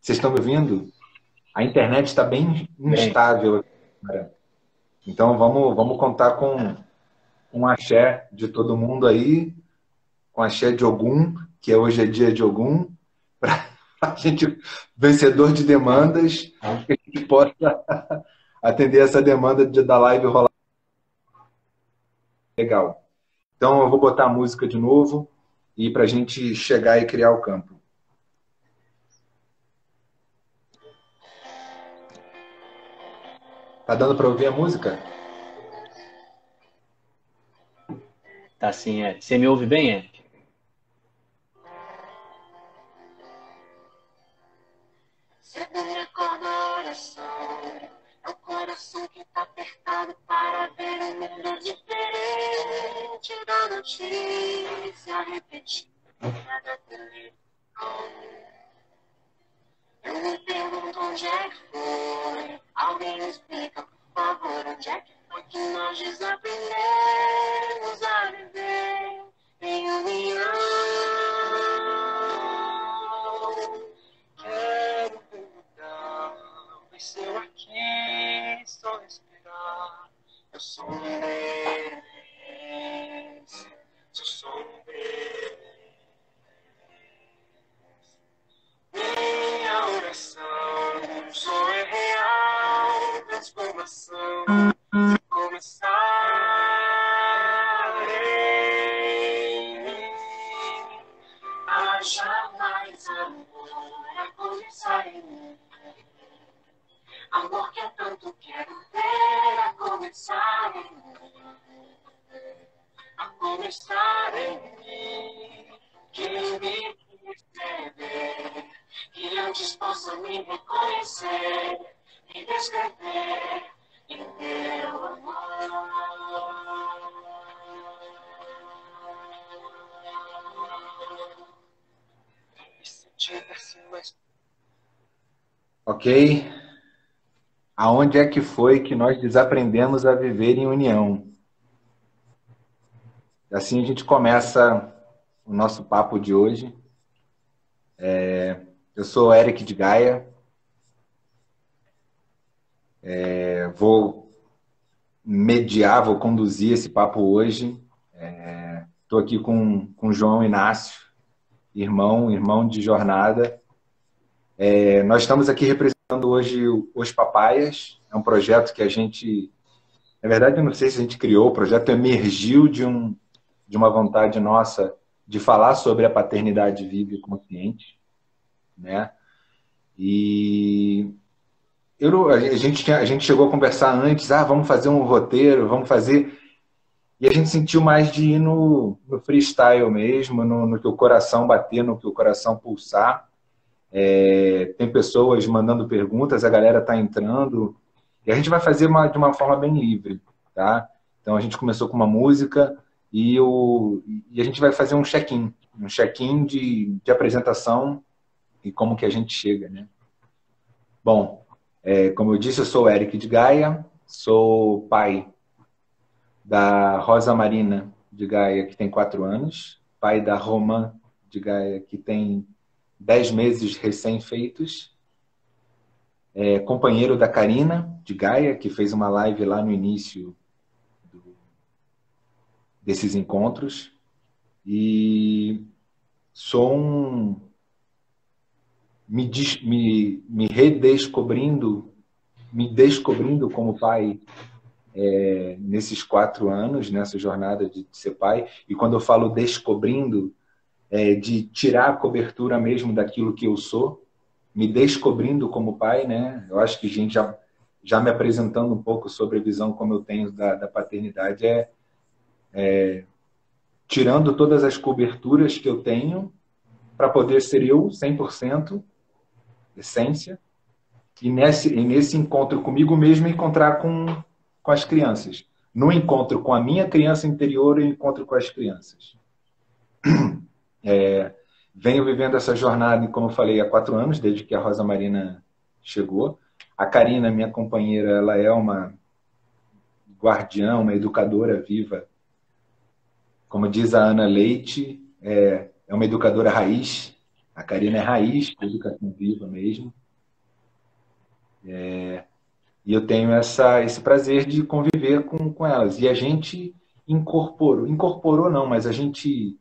Vocês estão me ouvindo? A internet está bem Bem, instável, cara. Então vamos contar com um axé de todo mundo aí, com axé de Ogum, que hoje é dia de Ogum, para a gente, vencedor de demandas, que a gente possa atender essa demanda da live rolar legal. Então eu vou botar a música de novo e para a gente chegar e criar o campo. Tá dando para ouvir a música? tá assim, Eric. Você me ouve bem, Eric? Segura a oração. É o coração que tá apertado para ver um mundo diferente da notícia repetida da televisão. Eu me pergunto onde é que foi. Alguém me explica, por favor, onde é que foi que nós desaprendemos a viver em união. Quero perguntar, mas se eu aqui só respirar, eu sou um deles, eu sou um deles. Minha oração, o som é real, transformação de começar em mim. Haja mais amor a começar em mim. Amor que eu tanto quero ver a começar em mim. A começar em mim. Que me perceber, que antes possa me reconhecer, me descrever em meu amor. E se tivesse mais... Ok? Aonde é que foi que nós desaprendemos a viver em união? Assim a gente começa o nosso papo de hoje. Eu sou Eric de Gaia. Vou mediar, vou conduzir esse papo hoje. Estou aqui com o João Inácio, irmão de jornada. Nós estamos aqui representando hoje Os Papaias. É um projeto que a gente... Na verdade, eu não sei se a gente criou, o projeto emergiu de uma vontade nossa de falar sobre a paternidade viva e consciente, né? E a gente chegou a conversar antes, vamos fazer um roteiro, vamos fazer... E a gente sentiu mais de ir no freestyle mesmo, no que o coração bater, no que o coração pulsar. Tem pessoas mandando perguntas, a galera está entrando, e a gente vai fazer de uma forma bem livre, tá? Então a gente começou com uma música e a gente vai fazer um check-in de apresentação e como que a gente chega, né? Bom, como eu disse, eu sou o Eric de Gaia, sou pai da Rosa Marina de Gaia, que tem 4 anos, pai da Romã de Gaia, que tem 10 meses recém-feitos, companheiro da Karina de Gaia, que fez uma live lá no início desses encontros, e sou me redescobrindo, me descobrindo como pai nesses 4 anos, nessa jornada de ser pai. E quando eu falo descobrindo, de tirar a cobertura mesmo daquilo que eu sou, me descobrindo como pai, né? Eu acho que a gente já me apresentando um pouco sobre a visão como eu tenho da paternidade, tirando todas as coberturas que eu tenho para poder ser eu 100%, essência, e nesse encontro comigo mesmo encontrar com as crianças. No encontro com a minha criança interior, eu encontro com as crianças. Venho vivendo essa jornada, como eu falei, há 4 anos, desde que a Rosa Marina chegou. A Karina, minha companheira, ela é uma guardiã, uma educadora viva. Como diz a Ana Leite, é uma educadora raiz. A Karina é raiz de educação viva mesmo. E eu tenho esse prazer de conviver com elas. E a gente incorporou não, mas a gente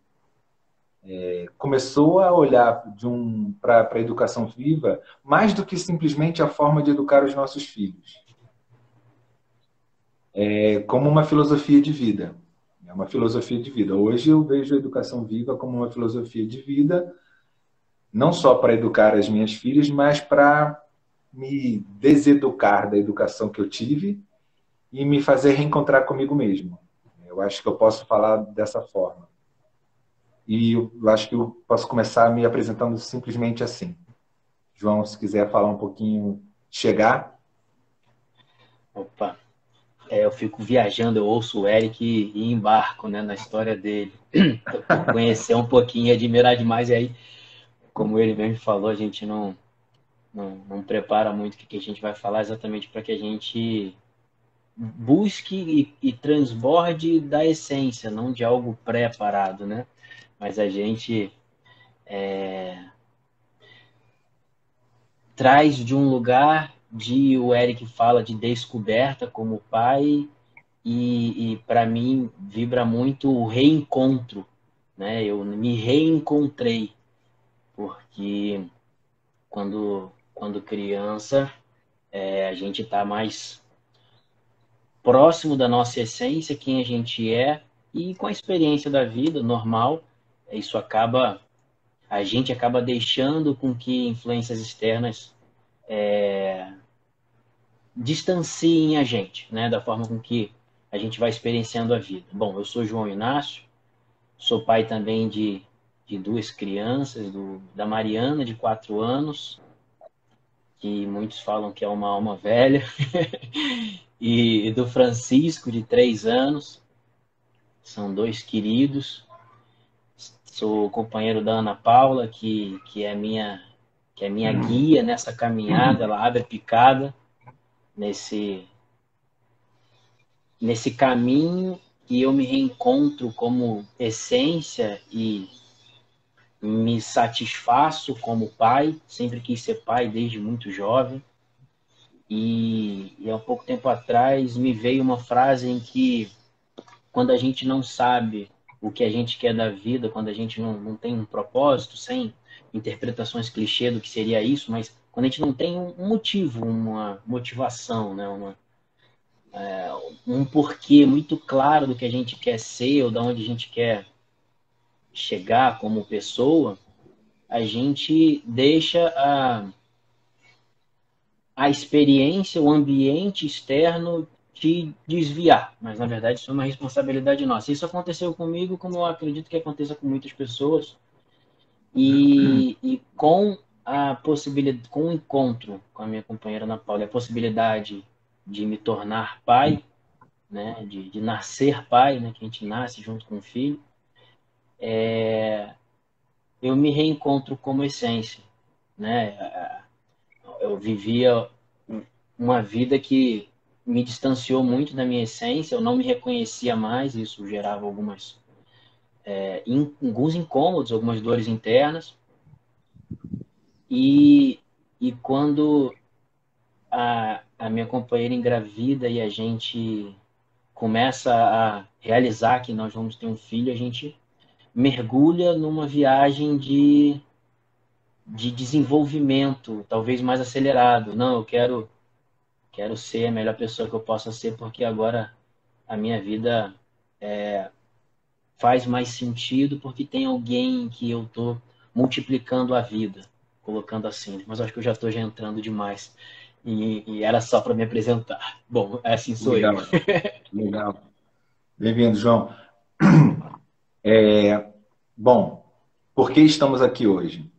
começou a olhar para a educação viva mais do que simplesmente a forma de educar os nossos filhos. Como uma filosofia de vida. É uma filosofia de vida. Hoje eu vejo a educação viva como uma filosofia de vida, não só para educar as minhas filhas, mas para me deseducar da educação que eu tive e me fazer reencontrar comigo mesmo. Eu acho que eu posso falar dessa forma. E eu acho que eu posso começar me apresentando simplesmente assim. João, se quiser falar um pouquinho, chegar. Opa, eu fico viajando, eu ouço o Eric e embarco, né, na história dele. Conhecer um pouquinho, admirar demais. E aí, como ele mesmo falou, a gente não prepara muito o que a gente vai falar, exatamente para que a gente busque e transborde da essência, não de algo preparado, né? Mas a gente traz de um lugar o Eric fala de descoberta como pai, e para mim vibra muito o reencontro, né? Eu me reencontrei, porque quando criança, a gente está mais próximo da nossa essência, quem a gente é, e com a experiência da vida normal, isso a gente acaba deixando com que influências externas distanciem a gente, né, da forma com que a gente vai experienciando a vida. Bom, eu sou João Inácio, sou pai também de duas crianças, da Mariana, de 4 anos, que muitos falam que é uma alma velha, e do Francisco, de 3 anos. São dois queridos. Sou companheiro da Ana Paula, que é minha guia nessa caminhada. Ela abre picada nesse caminho, e eu me reencontro como essência e me satisfaço como pai. Sempre quis ser pai desde muito jovem. E há pouco tempo atrás me veio uma frase em que, quando a gente não sabe o que a gente quer da vida, quando a gente não tem um propósito, sem interpretações clichê do que seria isso, mas quando a gente não tem um motivo, uma motivação, né? Um porquê muito claro do que a gente quer ser ou de onde a gente quer chegar como pessoa, a gente deixa a experiência, o ambiente externo te desviar. Mas, na verdade, isso é uma responsabilidade nossa. Isso aconteceu comigo, como eu acredito que aconteça com muitas pessoas. E com a possibilidade, com o encontro com a minha companheira Ana Paula, a possibilidade de me tornar pai, né, de nascer pai, né, que a gente nasce junto com o filho, eu me reencontro como essência, né? Eu vivia uma vida que me distanciou muito da minha essência, eu não me reconhecia mais, isso gerava alguns incômodos, algumas dores internas. E quando a minha companheira engravida e a gente começa a realizar que nós vamos ter um filho, a gente mergulha numa viagem de desenvolvimento, talvez mais acelerado. Não, eu quero ser a melhor pessoa que eu possa ser, porque agora a minha vida faz mais sentido, porque tem alguém que eu estou multiplicando a vida, colocando assim. Mas acho que eu já estou entrando demais. E era só para me apresentar. Bom, assim sou Legal, eu. legal. Bem-vindo, João. Bom, por que estamos aqui hoje?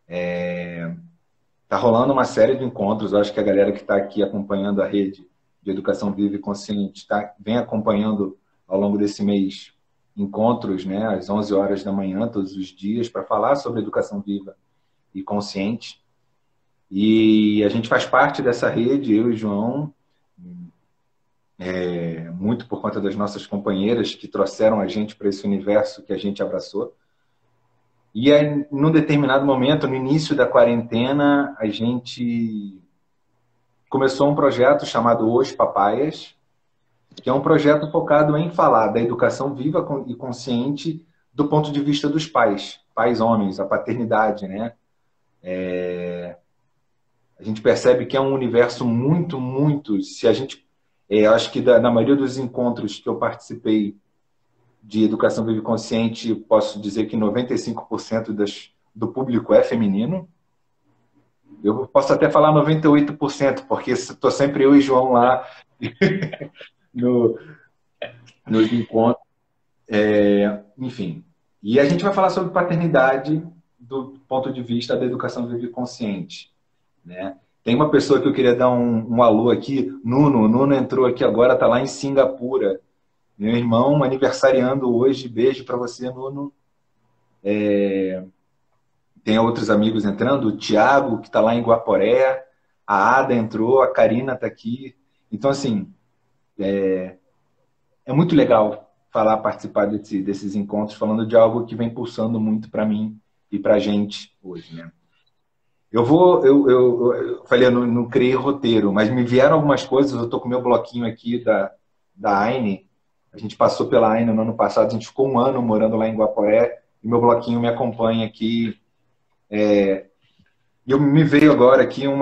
Está rolando uma série de encontros. Eu acho que a galera que está aqui acompanhando a rede de Educação Viva e Consciente vem acompanhando ao longo desse mês encontros, né, às 11 horas da manhã, todos os dias, para falar sobre educação viva e consciente. E a gente faz parte dessa rede, eu e João, muito por conta das nossas companheiras que trouxeram a gente para esse universo que a gente abraçou. E aí, num determinado momento, no início da quarentena, a gente começou um projeto chamado Os Papaias, que é um projeto focado em falar da educação viva e consciente do ponto de vista dos pais, pais homens, a paternidade, né? A gente percebe que é um universo muito, muito. Se a gente, acho que na maioria dos encontros que eu participei de educação viva e consciente, posso dizer que 95% do público é feminino. Eu posso até falar 98%, porque estou sempre eu e João lá no, nos encontros. Enfim. E a gente vai falar sobre paternidade do ponto de vista da educação viva e consciente, né? Tem uma pessoa que eu queria dar um alô aqui, Nuno. O Nuno entrou aqui agora, está lá em Singapura. Meu irmão aniversariando hoje. Beijo para você, Nuno. Tem outros amigos entrando. O Tiago, que está lá em Guaporé. A Ada entrou. A Karina está aqui. Então, assim, é muito legal participar desses encontros, falando de algo que vem pulsando muito para mim e para a gente hoje, né? Eu falei, eu não criei roteiro, mas me vieram algumas coisas. Eu estou com o meu bloquinho aqui da Aine. A gente passou pela Aine no ano passado, a gente ficou um ano morando lá em Guaporé, e meu bloquinho me acompanha aqui. E me veio agora aqui um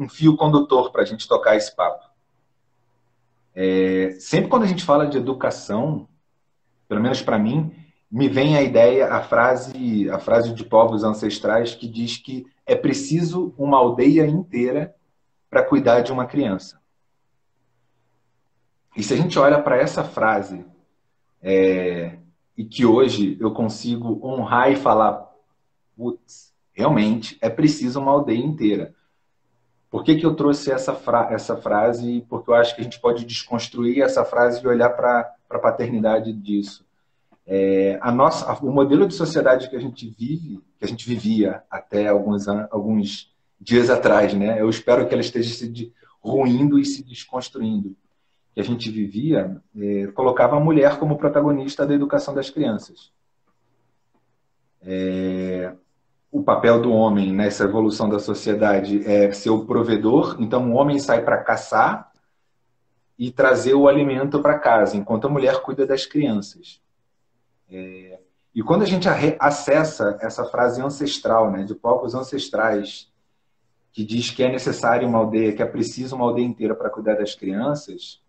fio condutor para a gente tocar esse papo. Sempre quando a gente fala de educação, pelo menos para mim, me vem a ideia, a frase de povos ancestrais que diz que é preciso uma aldeia inteira para cuidar de uma criança. E se a gente olha para essa frase, e que hoje eu consigo honrar e falar, putz, realmente é preciso uma aldeia inteira. Por que eu trouxe essa frase? Porque eu acho que a gente pode desconstruir essa frase e olhar para a paternidade disso. O modelo de sociedade que a gente vive, que a gente vivia até alguns dias atrás, né? Eu espero que ela esteja se ruindo e se desconstruindo. Que a gente vivia, colocava a mulher como protagonista da educação das crianças. O papel do homem nessa evolução da sociedade é ser o provedor. Então, o homem sai para caçar e trazer o alimento para casa, enquanto a mulher cuida das crianças. E quando a gente acessa essa frase ancestral, né, de povos ancestrais, que diz que é necessário uma aldeia, que é preciso uma aldeia inteira para cuidar das crianças,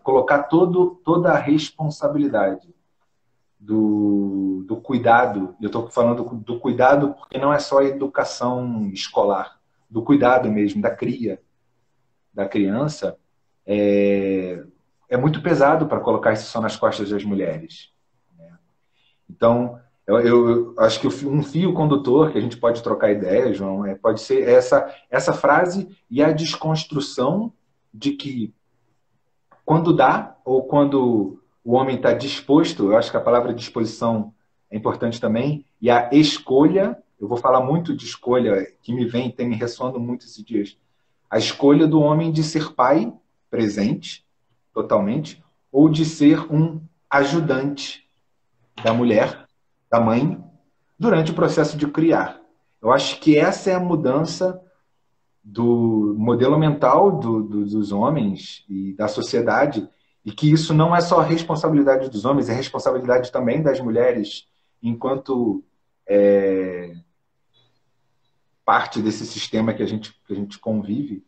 colocar toda a responsabilidade do cuidado. Eu estou falando do cuidado porque não é só a educação escolar, do cuidado mesmo, da cria da criança, é muito pesado para colocar isso só nas costas das mulheres. Então, eu acho que um fio condutor que a gente pode trocar ideia, João, pode ser essa frase e a desconstrução de que quando dá, ou quando o homem está disposto, eu acho que a palavra disposição é importante também, e a escolha, eu vou falar muito de escolha, que tem me ressoando muito esses dias, a escolha do homem de ser pai presente, totalmente, ou de ser um ajudante da mulher, da mãe, durante o processo de criar. Eu acho que essa é a mudança do modelo mental dos homens e da sociedade, e que isso não é só responsabilidade dos homens, é responsabilidade também das mulheres, enquanto parte desse sistema que a gente convive,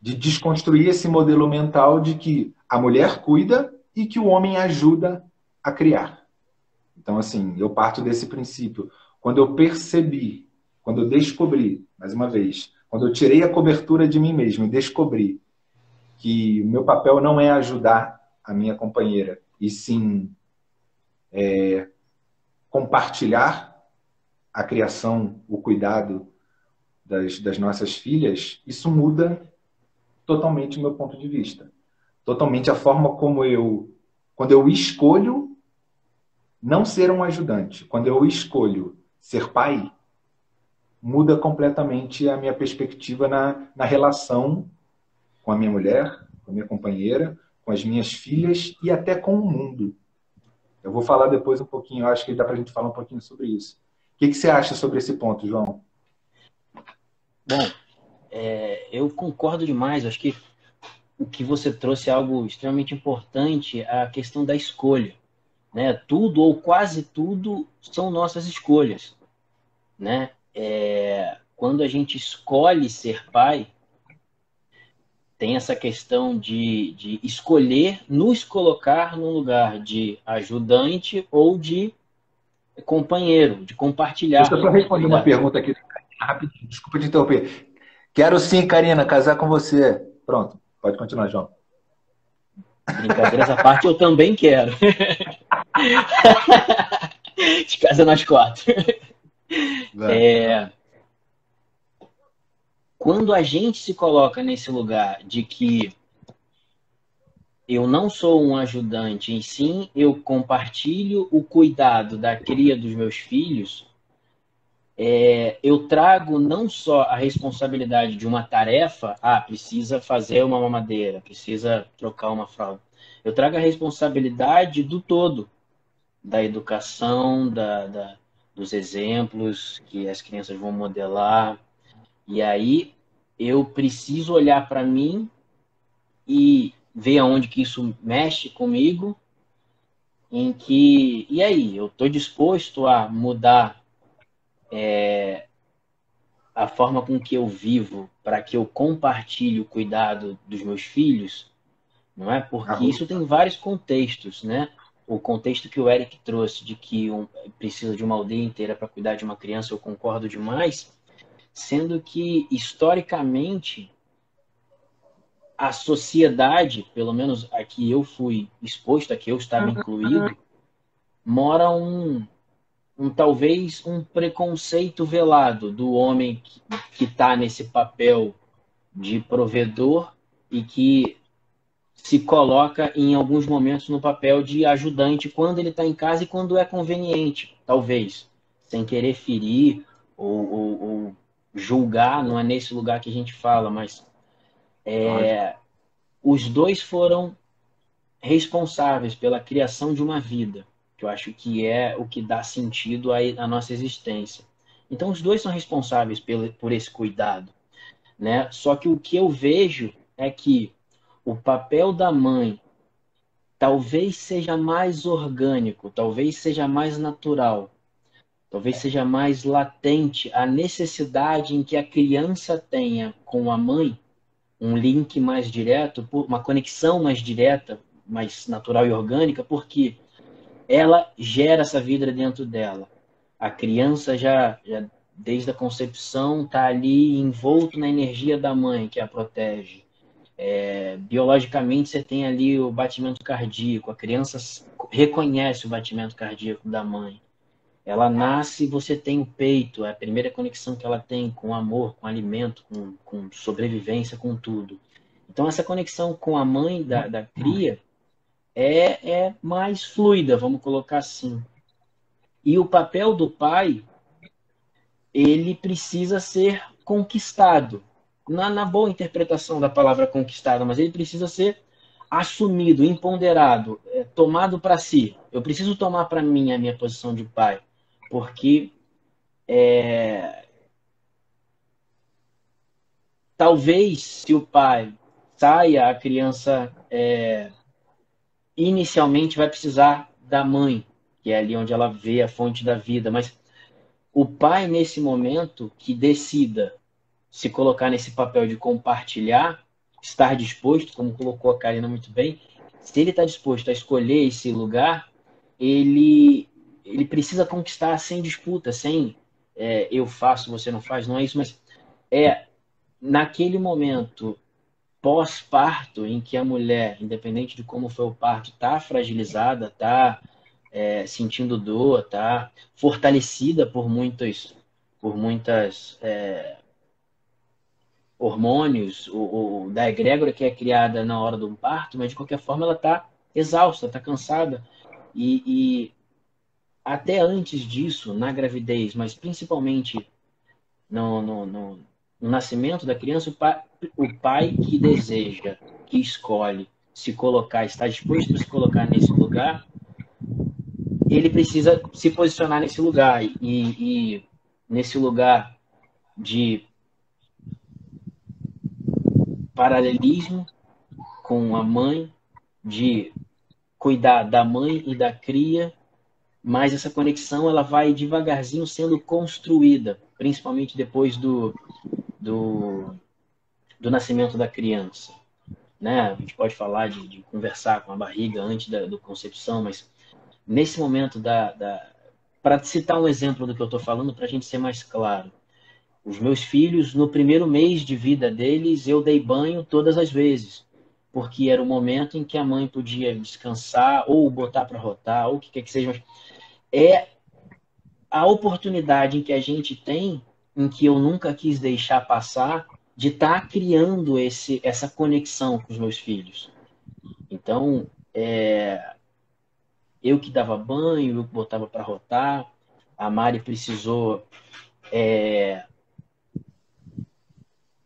de desconstruir esse modelo mental de que a mulher cuida e que o homem ajuda a criar. Então, assim, eu parto desse princípio. Quando eu percebi, quando eu descobri, mais uma vez, quando eu tirei a cobertura de mim mesmo e descobri que o meu papel não é ajudar a minha companheira, e sim compartilhar a criação, o cuidado das nossas filhas, isso muda totalmente o meu ponto de vista. Totalmente a forma como quando eu escolho não ser um ajudante, quando eu escolho ser pai, muda completamente a minha perspectiva na relação com a minha mulher, com a minha companheira, com as minhas filhas e até com o mundo. Eu vou falar depois um pouquinho, eu acho que dá para a gente falar um pouquinho sobre isso. O que você acha sobre esse ponto, João? Bom, eu concordo demais. Eu acho que o que você trouxe é algo extremamente importante, a questão da escolha, né? Tudo ou quase tudo são nossas escolhas, né? Quando a gente escolhe ser pai, tem essa questão de escolher nos colocar no lugar de ajudante ou de companheiro, de compartilhar Deixa eu só responder uma responsabilidades. pergunta aqui, rapidinho, desculpa te interromper. Quero sim, Karina, casar com você. Pronto, pode continuar, João. Brincadeiras à parte, eu também quero. De casa nós quatro. Vai. Quando a gente se coloca nesse lugar de que eu não sou um ajudante, e sim eu compartilho o cuidado da cria dos meus filhos, eu trago não só a responsabilidade de uma tarefa, precisa fazer uma mamadeira, precisa trocar uma fralda. Eu trago a responsabilidade do todo, da educação, dos exemplos que as crianças vão modelar. E aí eu preciso olhar para mim e ver aonde que isso mexe comigo, e aí, eu estou disposto a mudar a forma com que eu vivo para que eu compartilhe o cuidado dos meus filhos, não é? Porque isso tem vários contextos, né? O contexto que o Eric trouxe de que precisa de uma aldeia inteira para cuidar de uma criança, eu concordo demais, sendo que, historicamente, a sociedade, pelo menos a que eu fui exposto, a que eu estava incluído, mora talvez um preconceito velado do homem que está nesse papel de provedor e que se coloca em alguns momentos no papel de ajudante quando ele está em casa e quando é conveniente, talvez, sem querer ferir ou julgar, não é nesse lugar que a gente fala, mas os dois foram responsáveis pela criação de uma vida, que eu acho que é o que dá sentido à nossa existência. Então, os dois são responsáveis por esse cuidado, né? Só que o que eu vejo é que o papel da mãe talvez seja mais orgânico, talvez seja mais natural, talvez seja mais latente a necessidade em que a criança tenha com a mãe um link mais direto, uma conexão mais direta, mais natural e orgânica, porque ela gera essa vida dentro dela. A criança já desde a concepção está ali envolto na energia da mãe que a protege. Biologicamente você tem ali o batimento cardíaco, a criança reconhece o batimento cardíaco da mãe. Ela nasce, você tem o peito, é a primeira conexão que ela tem com amor, com alimento, com sobrevivência, com tudo. Então essa conexão com a mãe da cria é mais fluida, vamos colocar assim. E o papel do pai, ele precisa ser conquistado. Na boa interpretação da palavra conquistado, mas ele precisa ser assumido, empoderado, tomado para si. Eu preciso tomar para mim a minha posição de pai, porque talvez se o pai saia, a criança inicialmente vai precisar da mãe, que é ali onde ela vê a fonte da vida, mas o pai, nesse momento, que decida se colocar nesse papel de compartilhar, estar disposto, como colocou a Karina muito bem, se ele está disposto a escolher esse lugar, ele precisa conquistar sem disputa, sem eu faço, você não faz, não é isso, mas naquele momento pós-parto, em que a mulher, independente de como foi o parto, está fragilizada, está sentindo dor, está fortalecida por muitas hormônios, da egrégora que é criada na hora do parto, mas de qualquer forma ela está exausta, está cansada. E até antes disso, na gravidez, mas principalmente no nascimento da criança, o pai que deseja, que escolhe se colocar, está disposto a se colocar nesse lugar, ele precisa se posicionar nesse lugar. E nesse lugar de paralelismo com a mãe, de cuidar da mãe e da cria, mas essa conexão ela vai devagarzinho sendo construída, principalmente depois do nascimento da criança. Né? A gente pode falar de conversar com a barriga antes da concepção, mas nesse momento para citar um exemplo do que eu estou falando, para a gente ser mais claro, os meus filhos, no primeiro mês de vida deles, eu dei banho todas as vezes, porque era o momento em que a mãe podia descansar, ou botar para rotar, ou o que quer que seja. Mas é a oportunidade em que a gente tem, em que eu nunca quis deixar passar, de estar criando essa conexão com os meus filhos. Então, eu que dava banho, eu que botava para rotar, a Mari precisou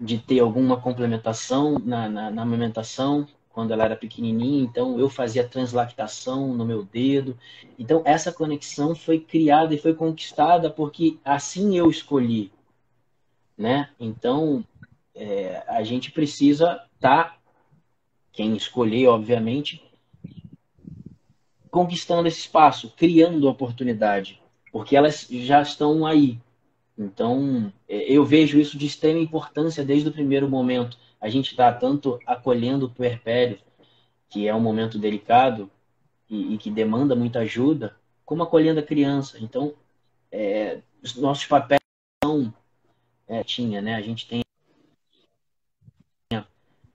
de ter alguma complementação na amamentação quando ela era pequenininha, então eu fazia translactação no meu dedo. Então essa conexão foi criada e foi conquistada porque assim eu escolhi, né? Então a gente precisa estar, quem escolher, obviamente, conquistando esse espaço, criando oportunidade, porque elas já estão aí. Então, eu vejo isso de extrema importância desde o primeiro momento. A gente está tanto acolhendo o puerpério, que é um momento delicado e que demanda muita ajuda, como acolhendo a criança. Então, os nossos papéis são, né? A gente tem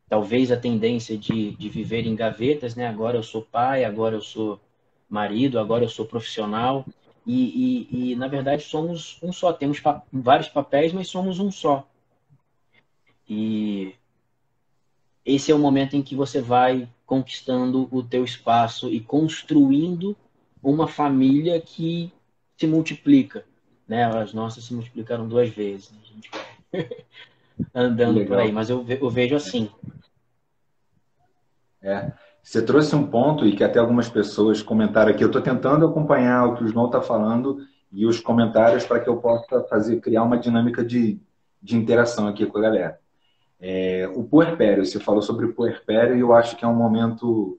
talvez a tendência de viver em gavetas, né? Agora eu sou pai, agora eu sou marido, agora eu sou profissional. E na verdade, somos um só. Temos vários papéis, mas somos um só. E esse é o momento em que você vai conquistando o teu espaço e construindo uma família que se multiplica, né? As nossas se multiplicaram 2 vezes, né? A gente vai andando por aí, Legal. mas eu vejo assim. Você trouxe um ponto e que até algumas pessoas comentaram aqui. Eu estou tentando acompanhar o que o João está falando e os comentários para que eu possa criar uma dinâmica de interação aqui com a galera. O puerpério, você falou sobre o puerpério e eu acho que é um momento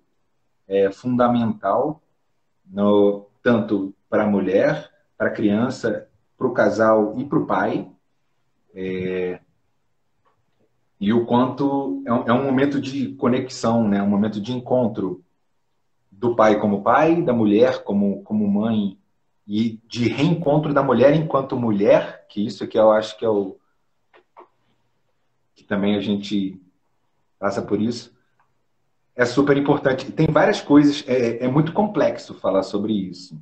fundamental, tanto para a mulher, para a criança, para o casal e para o pai. E o quanto é um momento de conexão, né? Um momento de encontro do pai, da mulher como mãe, e de reencontro da mulher enquanto mulher, que isso que eu acho que que também a gente passa por isso, é super importante. Tem várias coisas, é muito complexo falar sobre isso.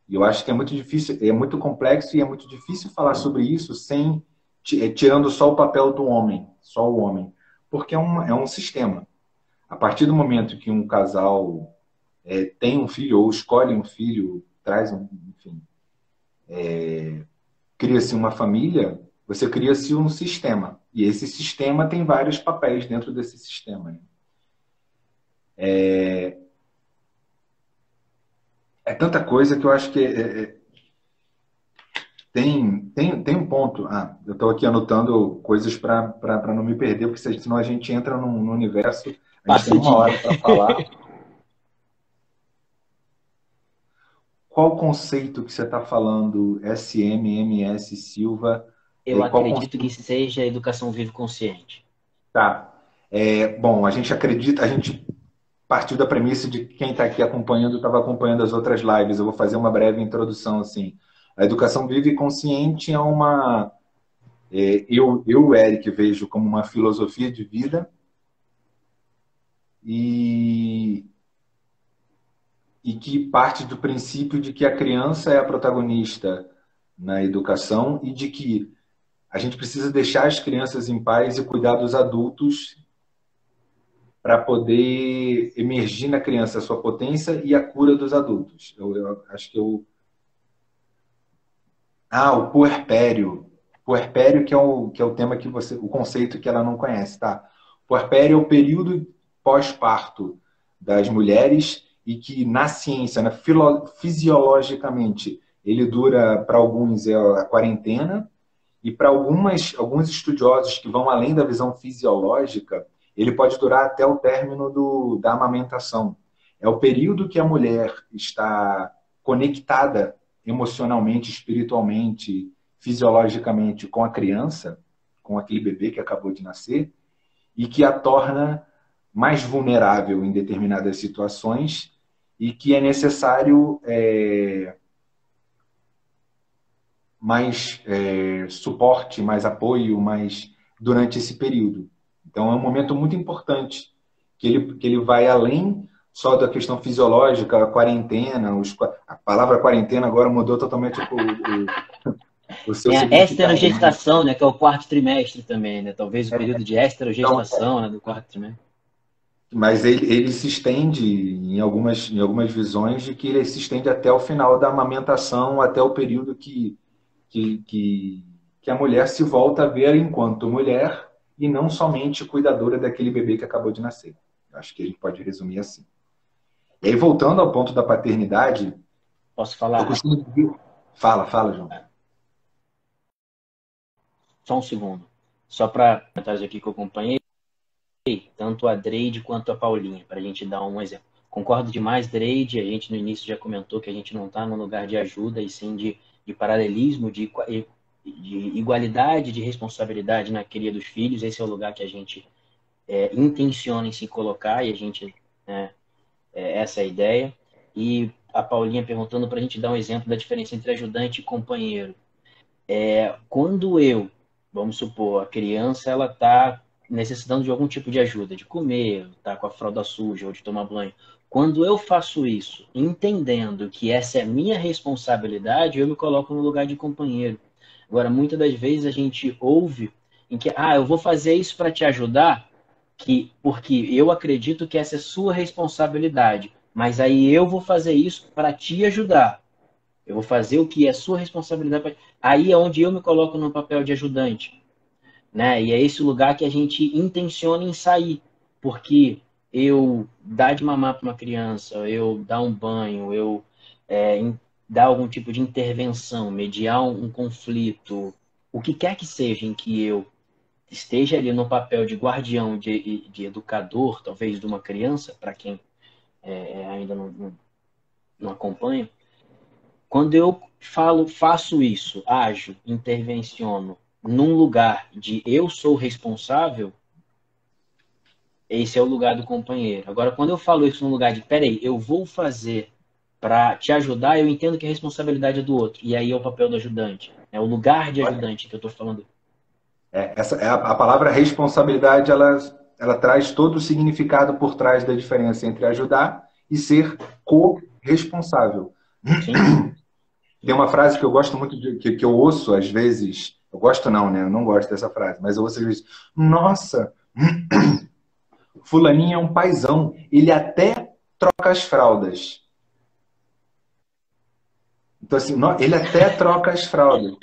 E eu acho que é muito difícil, é muito complexo e é muito difícil falar sobre isso sem tirando só o papel do homem, só o homem, porque é um sistema. A partir do momento que um casal tem um filho ou escolhe um filho, enfim, cria-se uma família, você cria-se um sistema. E esse sistema tem vários papéis dentro desse sistema. Né? É tanta coisa que eu acho que tem um ponto. Eu estou aqui anotando coisas para não me perder, porque senão a gente entra num universo. A gente tem uma hora para falar. Qual conceito que você está falando? SMMS Silva? Eu acredito que seja educação vivo consciente. Tá. Bom, a gente partiu da premissa de que quem está aqui acompanhando estava acompanhando as outras lives. Eu vou fazer uma breve introdução assim. A educação viva e consciente é uma... eu, Eric, vejo como uma filosofia de vida e que parte do princípio de que a criança é a protagonista na educação e de que a gente precisa deixar as crianças em paz e cuidar dos adultos para poder emergir na criança a sua potência e a cura dos adultos. Eu acho que o puerpério. Puerpério que é o tema o conceito que ela não conhece, tá? Puerpério é o período pós-parto das mulheres e que na ciência, né, fisiologicamente, ele dura, para alguns, é a quarentena, e para alguns estudiosos que vão além da visão fisiológica, ele pode durar até o término da amamentação. É o período que a mulher está conectada emocionalmente, espiritualmente, fisiologicamente com a criança, com aquele bebê que acabou de nascer, e que a torna mais vulnerável em determinadas situações e que é necessário mais suporte, mais apoio, mais durante esse período. Então é um momento muito importante que ele vai além só da questão fisiológica, a quarentena, a palavra quarentena agora mudou totalmente o seu Tem a significado. esterogestação, né, que é o quarto trimestre também, né? Talvez o período de esterogestação, né, do quarto trimestre. Mas ele se estende, em algumas visões, de que ele se estende até o final da amamentação, até o período que a mulher se volta a ver enquanto mulher e não somente cuidadora daquele bebê que acabou de nascer. Acho que a gente pode resumir assim. E aí, voltando ao ponto da paternidade... Posso falar? Eu costumo dizer... Fala, João. Só um segundo. Só para comentários aqui que eu acompanhei, tanto a Dreide quanto a Paulinha, para a gente dar um exemplo. Concordo demais, Dreide, a gente no início já comentou que a gente não está num lugar de ajuda e sim de paralelismo, de igualdade, de responsabilidade na cria dos filhos. Esse é o lugar que a gente intenciona em se colocar e a gente... essa é a ideia. E a Paulinha perguntando para a gente dar um exemplo da diferença entre ajudante e companheiro. Quando vamos supor, a criança ela está necessitando de algum tipo de ajuda, de comer, tá com a fralda suja ou de tomar banho. Quando eu faço isso, entendendo que essa é minha responsabilidade, eu me coloco no lugar de companheiro. Agora, muitas das vezes a gente ouve em que, eu vou fazer isso para te ajudar, porque eu acredito que essa é sua responsabilidade, mas aí eu vou fazer isso para te ajudar. Eu vou fazer o que é sua responsabilidade. Aí é onde eu me coloco no papel de ajudante, né? E é esse lugar que a gente intenciona em sair, porque eu dar de mamar para uma criança, eu dar um banho, eu dar algum tipo de intervenção, mediar um conflito, o que quer que seja em que eu esteja ali no papel de guardião, de educador, talvez de uma criança, para quem ainda não acompanha. Quando eu faço isso, ajo, intervenciono num lugar de eu sou responsável, esse é o lugar do companheiro. Agora, quando eu falo isso num lugar de, peraí, eu vou fazer para te ajudar, eu entendo que a responsabilidade é do outro. E aí é o papel do ajudante. É o lugar de ajudante que eu estou falando. A palavra responsabilidade, ela traz todo o significado por trás da diferença entre ajudar e ser corresponsável. Sim. Tem uma frase que eu gosto muito, que eu ouço às vezes, eu gosto não, né? Eu não gosto dessa frase, mas eu ouço às vezes, nossa, fulaninho é um paizão, ele até troca as fraldas. Então assim, ele até troca as fraldas.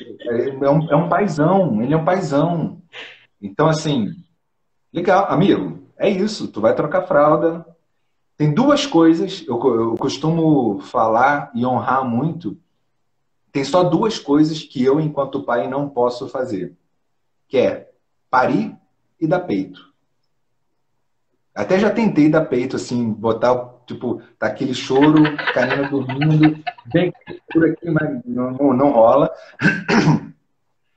É um paizão, ele é um paizão. Então assim, legal, amigo, é isso, tu vai trocar fralda. Tem duas coisas, eu costumo falar e honrar muito. Tem só duas coisas que eu, enquanto pai, não posso fazer. Que é parir e dar peito. Até já tentei dar peito, assim, botar, tipo, tá aquele choro, carinha dormindo, bem por aqui, mas não rola.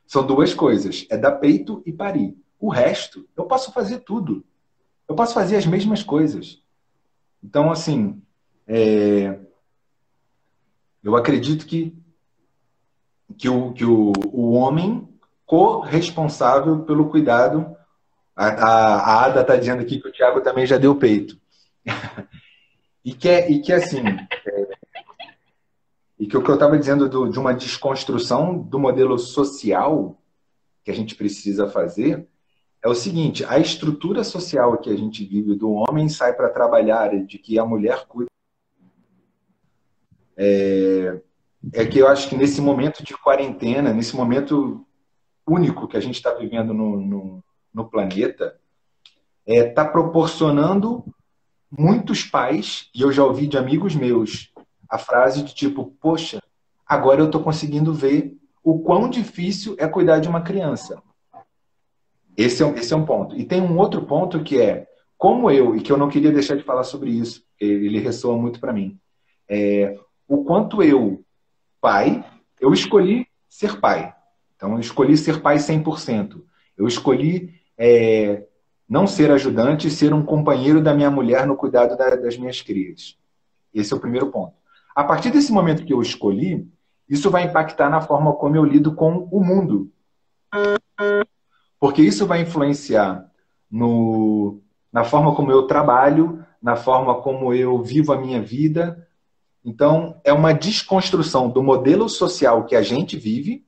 São duas coisas. É dar peito e parir. O resto, eu posso fazer tudo. Eu posso fazer as mesmas coisas. Então, assim, eu acredito que o homem corresponsável pelo cuidado. A Ada está dizendo aqui que o Thiago também já deu peito. e que assim, e que o que eu estava dizendo de uma desconstrução do modelo social que a gente precisa fazer é o seguinte: a estrutura social que a gente vive do homem sai para trabalhar e de que a mulher cuida. É que eu acho que nesse momento de quarentena, nesse momento único que a gente está vivendo no planeta, está proporcionando muitos pais, e eu já ouvi de amigos meus, a frase de tipo, poxa, agora eu estou conseguindo ver o quão difícil é cuidar de uma criança. Esse é um ponto. E tem um outro ponto que é, como eu, e que eu não queria deixar de falar sobre isso, ele ressoa muito para mim, o quanto eu, pai, eu escolhi ser pai. Então, eu escolhi ser pai 100%. Eu escolhi não ser ajudante e ser um companheiro da minha mulher no cuidado das minhas crias. Esse é o primeiro ponto. A partir desse momento que eu escolhi, isso vai impactar na forma como eu lido com o mundo. Porque isso vai influenciar na forma como eu trabalho, na forma como eu vivo a minha vida. Então, é uma desconstrução do modelo social que a gente vive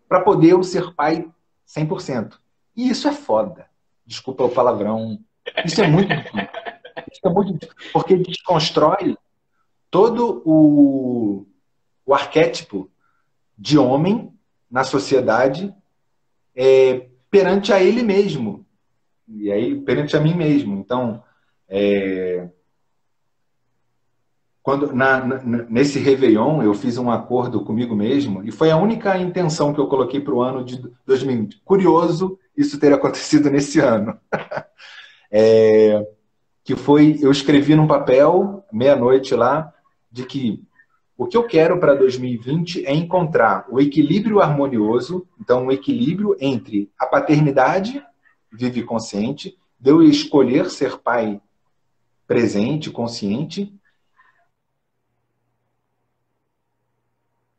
para poder eu ser pai 100%. E isso é foda. Desculpa o palavrão. Isso é muito difícil. Isso é muito difícil. Porque desconstrói todo o arquétipo de homem na sociedade perante a ele mesmo. E aí, perante a mim mesmo. Então, nesse Réveillon, eu fiz um acordo comigo mesmo, e foi a única intenção que eu coloquei para o ano de 2020. Curioso isso ter acontecido nesse ano. Que foi, eu escrevi num papel, meia-noite lá, de que o que eu quero para 2020 é encontrar o equilíbrio harmonioso, então um equilíbrio entre a paternidade, vive consciente, de eu escolher ser pai presente, consciente,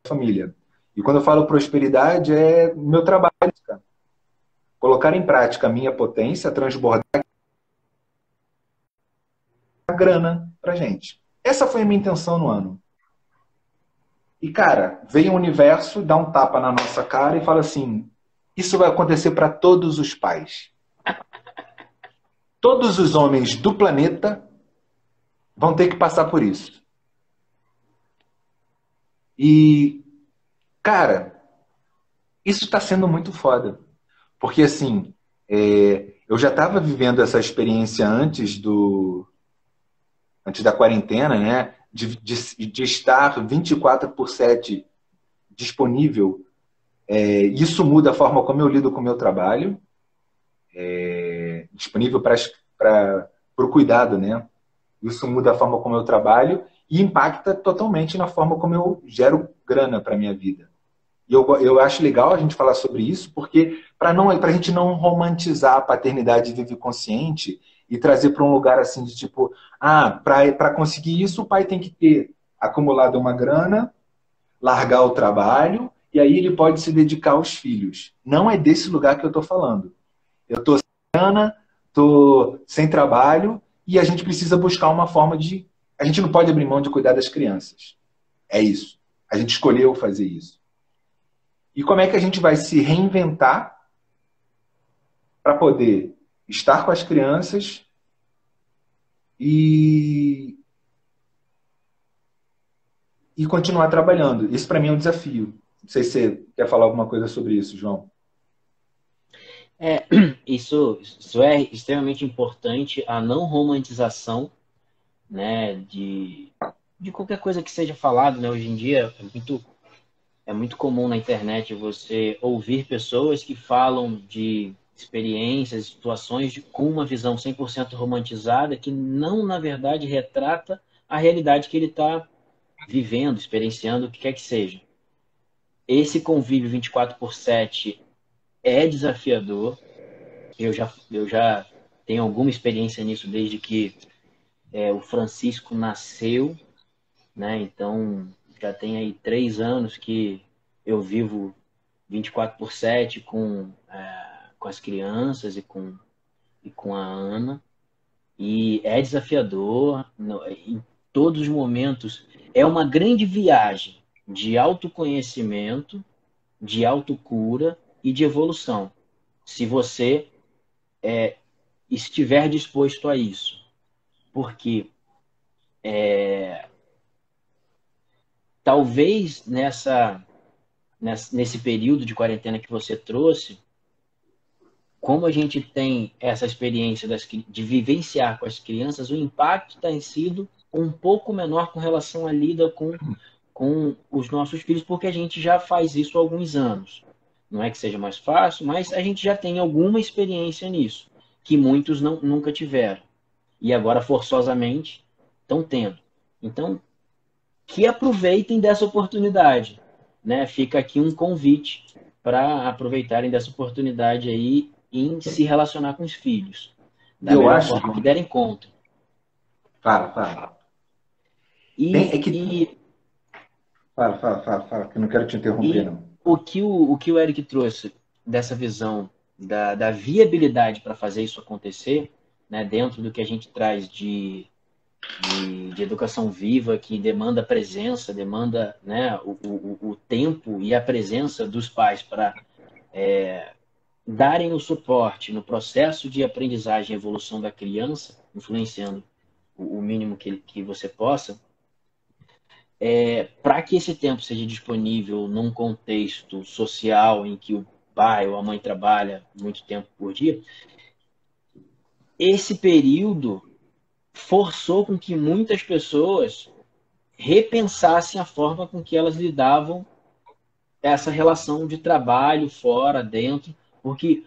família. E quando eu falo prosperidade, é meu trabalho, cara. Colocar em prática a minha potência, transbordar a grana pra gente. Essa foi a minha intenção no ano. E, cara, veio o universo, dá um tapa na nossa cara e fala assim: isso vai acontecer para todos os pais. Todos os homens do planeta vão ter que passar por isso. E, cara, isso está sendo muito foda. Porque, assim, eu já estava vivendo essa experiência antes da quarentena, né? De estar 24/7 disponível. Isso muda a forma como eu lido com o meu trabalho. Disponível para o cuidado, né? Isso muda a forma como eu trabalho e impacta totalmente na forma como eu gero grana para minha vida. E eu acho legal a gente falar sobre isso, porque para a gente não romantizar a paternidade vive consciente e trazer para um lugar assim de tipo, para conseguir isso, o pai tem que ter acumulado uma grana, largar o trabalho, e aí ele pode se dedicar aos filhos. Não é desse lugar que eu estou falando. Eu estou sem grana, estou sem trabalho, e a gente precisa buscar uma forma de. A gente não pode abrir mão de cuidar das crianças. É isso. A gente escolheu fazer isso. E como é que a gente vai se reinventar para poder estar com as crianças e continuar trabalhando? Isso para mim é um desafio. Não sei se você quer falar alguma coisa sobre isso, João. Isso é extremamente importante, a não romantização, né, de qualquer coisa que seja falado, né? Hoje em dia é muito comum na internet você ouvir pessoas que falam de experiências, situações com uma visão 100% romantizada que não, na verdade, retrata a realidade que ele está vivendo, experienciando, o que quer que seja. Esse convívio 24/7 é desafiador. Eu já tenho alguma experiência nisso desde que o Francisco nasceu, né? Então, já tem aí 3 anos que eu vivo 24/7 com as crianças e com a Ana. E é desafiador em todos os momentos. É uma grande viagem de autoconhecimento, de autocura e de evolução. Se você estiver disposto a isso. Porque talvez nesse período de quarentena que você trouxe, como a gente tem essa experiência de vivenciar com as crianças, o impacto tem sido um pouco menor com relação à lida com os nossos filhos, porque a gente já faz isso há alguns anos. Não é que seja mais fácil, mas a gente já tem alguma experiência nisso, que muitos nunca tiveram. E agora, forçosamente, estão tendo. Então, que aproveitem dessa oportunidade, né? Fica aqui um convite para aproveitarem dessa oportunidade aí em se relacionar com os filhos, da Eu melhor acho, forma que derem conta. fala. É que... Fala, que eu não quero te interromper, não. O que o Eric trouxe dessa visão da viabilidade para fazer isso acontecer, né, dentro do que a gente traz de educação viva, que demanda presença, demanda, né, o tempo e a presença dos pais para darem o suporte no processo de aprendizagem e evolução da criança, influenciando o mínimo que você possa, para que esse tempo seja disponível num contexto social em que o pai ou a mãe trabalha muito tempo por dia, esse período forçou com que muitas pessoas repensassem a forma com que elas lidavam essa relação de trabalho fora, dentro, porque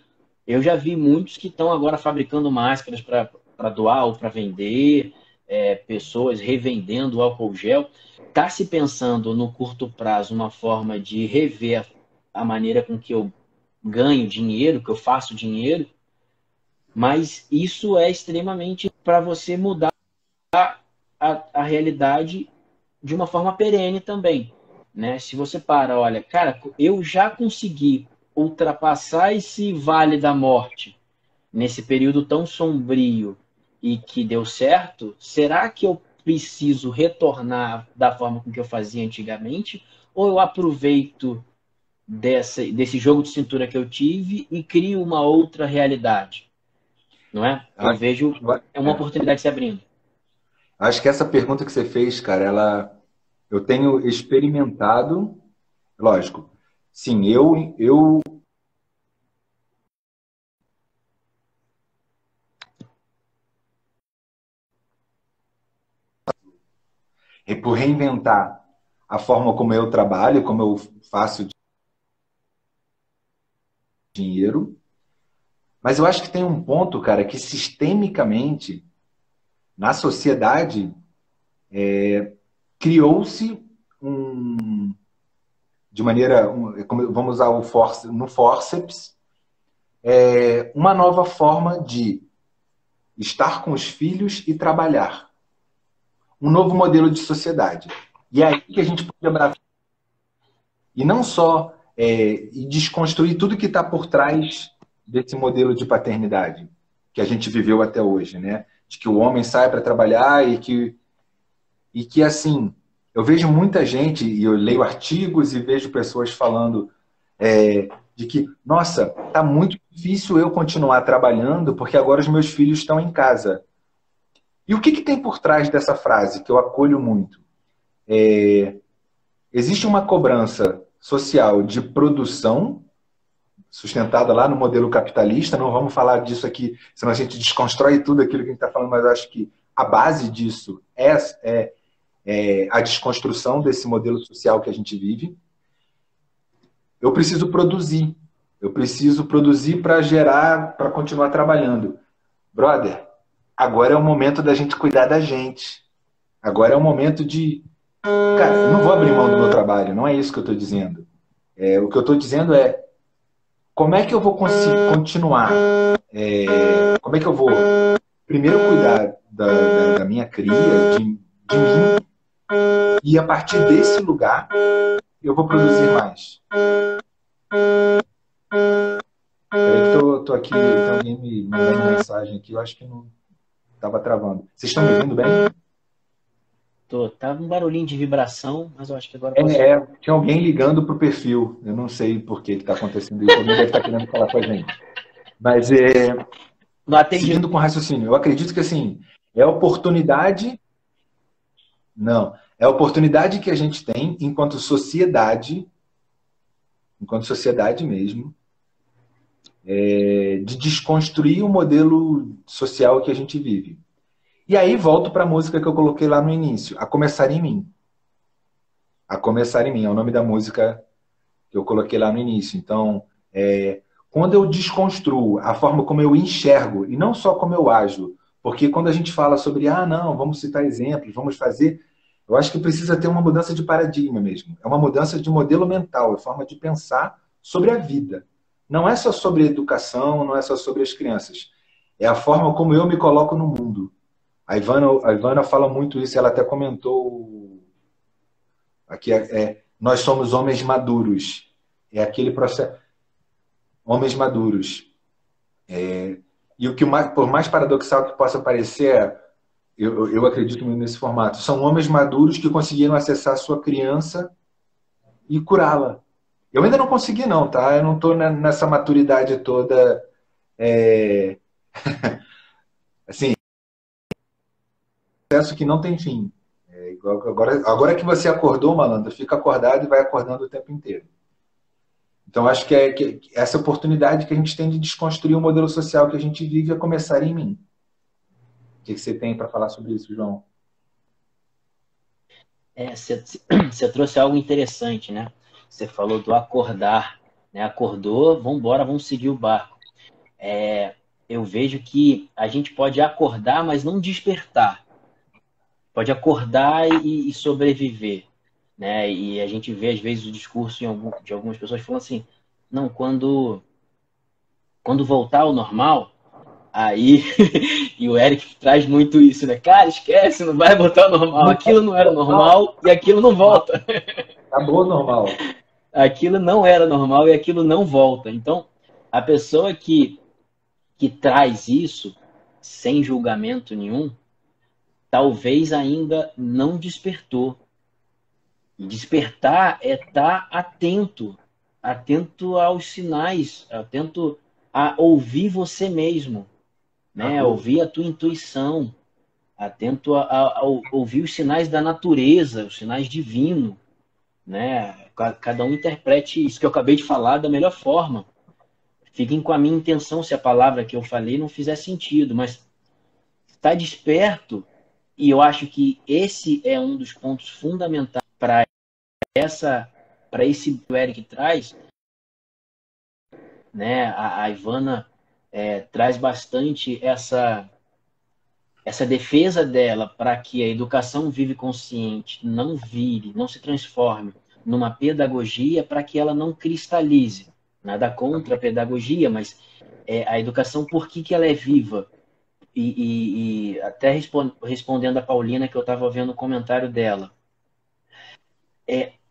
eu já vi muitos que estão agora fabricando máscaras para doar ou para vender, pessoas revendendo álcool gel. Está se pensando no curto prazo uma forma de rever a maneira com que eu ganho dinheiro, que eu faço dinheiro, mas isso é extremamente para você mudar a realidade de uma forma perene também, né? Se você olha, cara, eu já consegui ultrapassar esse vale da morte nesse período tão sombrio e que deu certo, será que eu preciso retornar da forma com que eu fazia antigamente? Ou eu aproveito desse jogo de cintura que eu tive e crio uma outra realidade? Não é? Eu vejo uma oportunidade se abrindo. Acho que essa pergunta que você fez, cara, eu tenho experimentado, lógico, sim, eu por reinventar a forma como eu trabalho, como eu faço dinheiro, mas eu acho que tem um ponto, cara, que sistemicamente na sociedade criou-se de maneira, vamos usar no forceps, uma nova forma de estar com os filhos e trabalhar. Um novo modelo de sociedade. E é aí que a gente pode abraçar. E não só e desconstruir tudo que está por trás desse modelo de paternidade que a gente viveu até hoje, né? De que o homem sai para trabalhar e que assim, eu vejo muita gente, e eu leio artigos e vejo pessoas falando de que, nossa, tá muito difícil eu continuar trabalhando porque agora os meus filhos estão em casa. E o que tem por trás dessa frase, que eu acolho muito? Existe uma cobrança social de produção, sustentada lá no modelo capitalista, não vamos falar disso aqui, senão a gente desconstrói tudo aquilo que a gente está falando, mas eu acho que a base disso é a desconstrução desse modelo social que a gente vive. Eu preciso produzir para gerar, para continuar trabalhando. Brother, agora é o momento da gente cuidar da gente. Agora é o momento de... Cara, eu não vou abrir mão do meu trabalho, não é isso que eu estou dizendo. O que eu estou dizendo é como é que eu vou conseguir continuar? Como é que eu vou primeiro cuidar da minha cria, de mim, e a partir desse lugar eu vou produzir mais. Estou aqui, tem alguém me mandando mensagem aqui, eu acho que não estava travando. Vocês estão me ouvindo bem? Tava um barulhinho de vibração, mas eu acho que agora passou. Tinha alguém ligando para o perfil. Eu não sei por que está acontecendo isso. Alguém deve estar querendo falar com a gente. Mas, seguindo com o raciocínio, eu acredito que assim, é a oportunidade... Não. É a oportunidade que a gente tem enquanto sociedade mesmo, de desconstruir o modelo social que a gente vive. E aí volto para a música que eu coloquei lá no início, A Começar em Mim. A Começar em Mim é o nome da música que eu coloquei lá no início. Então, quando eu desconstruo a forma como eu enxergo, e não só como eu ajo, porque quando a gente fala sobre, não, vamos citar exemplos, vamos fazer, eu acho que precisa ter uma mudança de paradigma mesmo. É uma mudança de modelo mental, é forma de pensar sobre a vida. Não é só sobre educação, não é só sobre as crianças. É a forma como eu me coloco no mundo. A Ivana fala muito isso, ela até comentou aqui, nós somos homens maduros. É aquele processo, homens maduros. E o que por mais paradoxal que possa parecer, eu acredito muito nesse formato, são homens maduros que conseguiram acessar a sua criança e curá-la. Eu ainda não consegui não, tá? Eu não estou nessa maturidade toda, assim, processo que não tem fim. Agora que você acordou, malandro, fica acordado e vai acordando o tempo inteiro. Então, acho que essa oportunidade que a gente tem de desconstruir o modelo social que a gente vive é começar em mim. O que você tem para falar sobre isso, João? Você trouxe algo interessante, né? Você falou do acordar, né? Acordou, vamos embora, vamos seguir o barco. Eu vejo que a gente pode acordar, mas não despertar. Pode acordar e sobreviver, né? E a gente vê às vezes o discurso de algumas pessoas falando assim, não, quando voltar ao normal, aí e o Eric traz muito isso, né? Cara, esquece, não vai voltar ao normal. Aquilo não era normal e aquilo não volta. Acabou normal. Aquilo não era normal e aquilo não volta. Então, a pessoa que traz isso sem julgamento nenhum, talvez ainda não despertou. E despertar é estar atento, atento aos sinais, atento a ouvir você mesmo, né? Ouvir a tua intuição, atento a ouvir os sinais da natureza, os sinais divinos, né? Cada um interprete isso que eu acabei de falar da melhor forma. Fiquem com a minha intenção se a palavra que eu falei não fizer sentido, mas está desperto, e eu acho que esse é um dos pontos fundamentais para esse que o Eric traz, né? A Ivana traz bastante essa defesa dela para que a educação vive consciente não vire, não se transforme numa pedagogia, para que ela não cristalize. Nada contra a pedagogia, mas a educação, por que ela é viva? E até respondendo a Paulina, que eu estava vendo o comentário dela,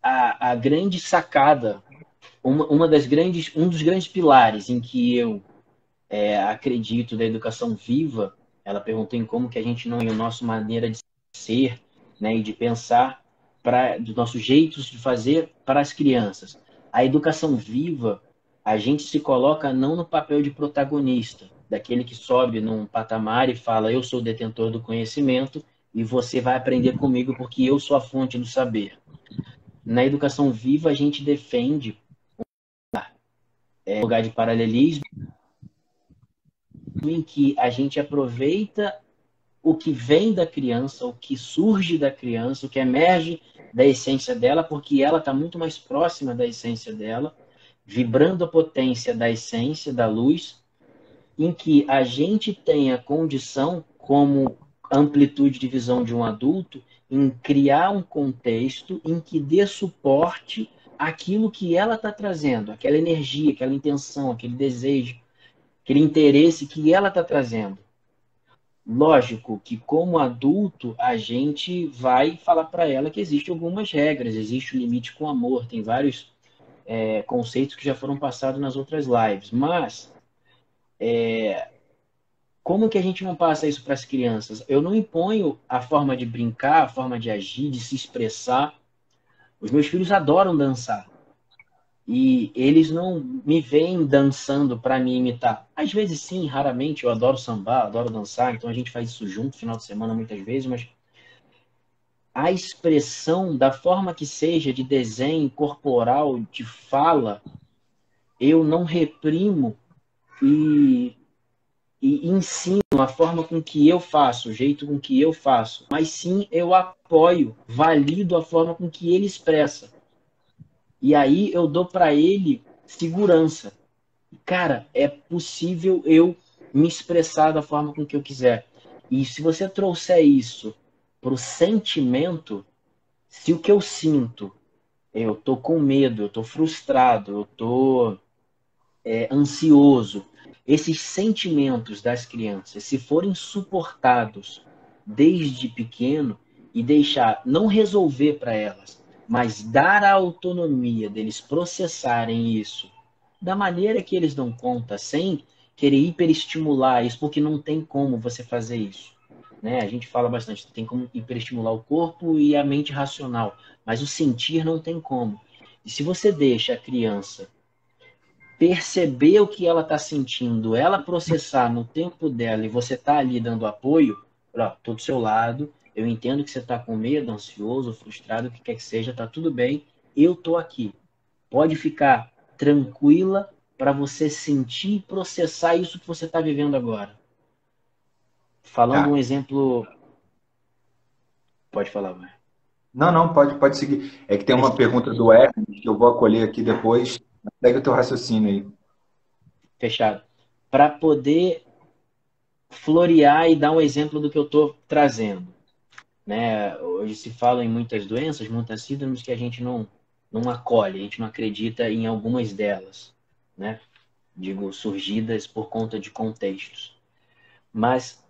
a grande sacada, um dos grandes pilares em que eu acredito da educação viva, ela perguntou em como que a gente não é a nossa maneira de ser, né, e de pensar, dos nossos jeitos de fazer para as crianças. A educação viva, a gente se coloca não no papel de protagonista, daquele que sobe num patamar e fala, eu sou o detentor do conhecimento e você vai aprender comigo porque eu sou a fonte do saber. Na educação viva, a gente defende um lugar de paralelismo em que a gente aproveita o que vem da criança, o que surge da criança, o que emerge da essência dela, porque ela está muito mais próxima da essência dela, vibrando a potência da essência, da luz, em que a gente tem a condição, como amplitude de visão de um adulto, em criar um contexto em que dê suporte àquilo que ela está trazendo, aquela energia, aquela intenção, aquele desejo, aquele interesse que ela está trazendo. Lógico que, como adulto, a gente vai falar para ela que existem algumas regras, existe o limite com amor, tem vários conceitos que já foram passados nas outras lives, mas como que a gente não passa isso para as crianças? Eu não imponho a forma de brincar, a forma de agir, de se expressar. Os meus filhos adoram dançar. E eles não me veem dançando para me imitar. Às vezes sim, raramente. Eu adoro sambar, adoro dançar, então a gente faz isso junto, final de semana, muitas vezes, mas a expressão, da forma que seja, de desenho corporal, de fala, eu não reprimo e, e ensino a forma com que eu faço, o jeito com que eu faço, mas sim eu apoio, valido a forma com que ele expressa. E aí eu dou para ele segurança. Cara, é possível eu me expressar da forma com que eu quiser. E se você trouxer isso para o sentimento, se o que eu sinto, eu tô com medo, eu tô frustrado, eu tô ansioso, esses sentimentos das crianças, se forem suportados desde pequeno e deixar, não resolver para elas, mas dar a autonomia deles processarem isso da maneira que eles dão conta, sem querer hiperestimular isso, porque não tem como você fazer isso. Né? A gente fala bastante, tem como hiperestimular o corpo e a mente racional, mas o sentir não tem como. E se você deixa a criança perceber o que ela está sentindo, ela processar no tempo dela e você tá ali dando apoio, ó, tô do seu lado, eu entendo que você está com medo, ansioso, frustrado, o que quer que seja, tá tudo bem, eu tô aqui. Pode ficar tranquila para você sentir e processar isso que você está vivendo agora. Falando um Tá. exemplo, pode falar, vai. Não, não, pode seguir. É que tem uma pergunta do Hermes que eu vou acolher aqui depois. Segue o teu raciocínio aí. Fechado. Para poder florear e dar um exemplo do que eu estou trazendo. Né? Hoje se fala em muitas doenças, muitas síndromes que a gente não acolhe, a gente não acredita em algumas delas, né? Digo, surgidas por conta de contextos. Mas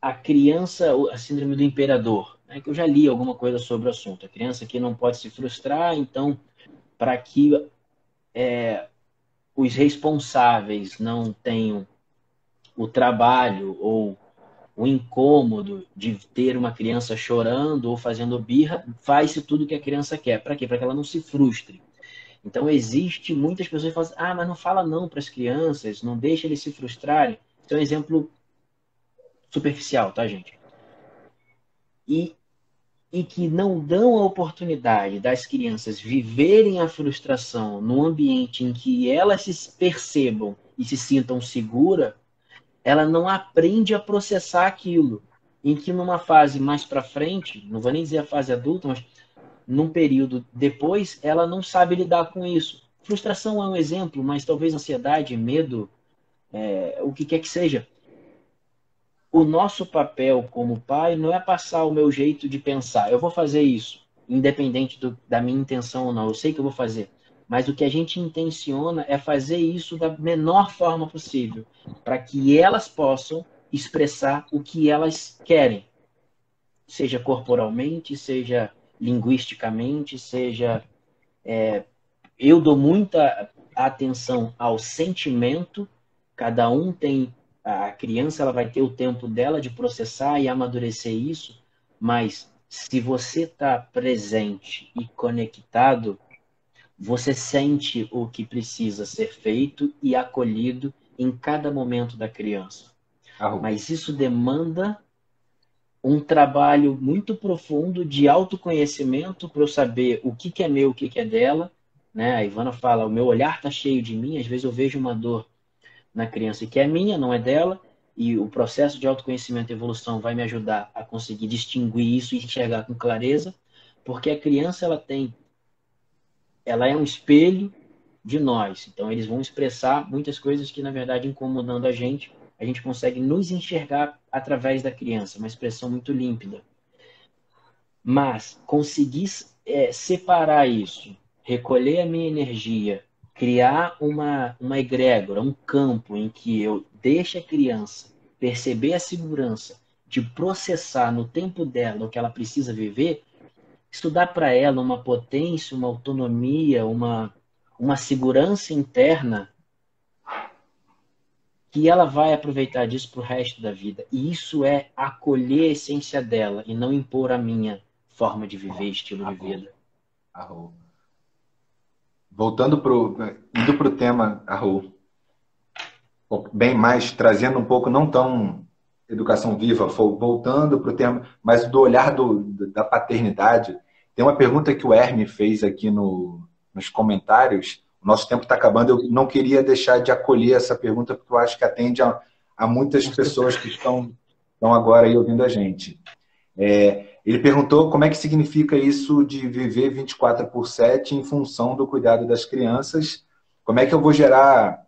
a criança, a síndrome do imperador, né? Que eu já li alguma coisa sobre o assunto. A criança que não pode se frustrar, então, para que os responsáveis não tenham o trabalho ou o incômodo de ter uma criança chorando ou fazendo birra, faz-se tudo que a criança quer. Para quê? Para que ela não se frustre. Então, existe muitas pessoas que falam assim, mas não fala não para as crianças, não deixa eles se frustrarem. Então, é um exemplo superficial, tá, gente? E que não dão a oportunidade das crianças viverem a frustração num ambiente em que elas se percebam e se sintam seguras, ela não aprende a processar aquilo. Em que numa fase mais para frente, não vou nem dizer a fase adulta, mas num período depois, ela não sabe lidar com isso. Frustração é um exemplo, mas talvez ansiedade, medo, o que quer que seja. O nosso papel como pai não é passar o meu jeito de pensar. Eu vou fazer isso, independente da minha intenção ou não. Eu sei que eu vou fazer. Mas o que a gente intenciona é fazer isso da menor forma possível, para que elas possam expressar o que elas querem, seja corporalmente, seja linguisticamente, seja. Eu dou muita atenção ao sentimento, cada um tem. A criança ela vai ter o tempo dela de processar e amadurecer isso, mas se você está presente e conectado, você sente o que precisa ser feito e acolhido em cada momento da criança. Mas isso demanda um trabalho muito profundo de autoconhecimento para eu saber o que é meu, o que é dela. Né? A Ivana fala, o meu olhar está cheio de mim, às vezes eu vejo uma dor na criança que é minha, não é dela, e o processo de autoconhecimento e evolução vai me ajudar a conseguir distinguir isso e enxergar com clareza, porque a criança ela é um espelho de nós. Então, eles vão expressar muitas coisas que, na verdade, incomodando a gente consegue nos enxergar através da criança, uma expressão muito límpida. Mas conseguir separar isso, recolher a minha energia, criar uma egrégora, um campo em que eu deixe a criança perceber a segurança de processar no tempo dela o que ela precisa viver, isso dá para ela uma potência, uma autonomia, uma segurança interna que ela vai aproveitar disso para o resto da vida. E isso é acolher a essência dela e não impor a minha forma de viver, estilo de vida. Voltando indo para o tema, Arru, bem mais, trazendo um pouco, não tão educação viva, voltando para o tema, mas do olhar da paternidade, tem uma pergunta que o Herme fez aqui nos comentários, O nosso tempo está acabando. Eu não queria deixar de acolher essa pergunta, porque eu acho que atende a muitas pessoas que estão agora aí ouvindo a gente. Ele perguntou como é que significa isso de viver 24/7 em função do cuidado das crianças. Como é que eu vou gerar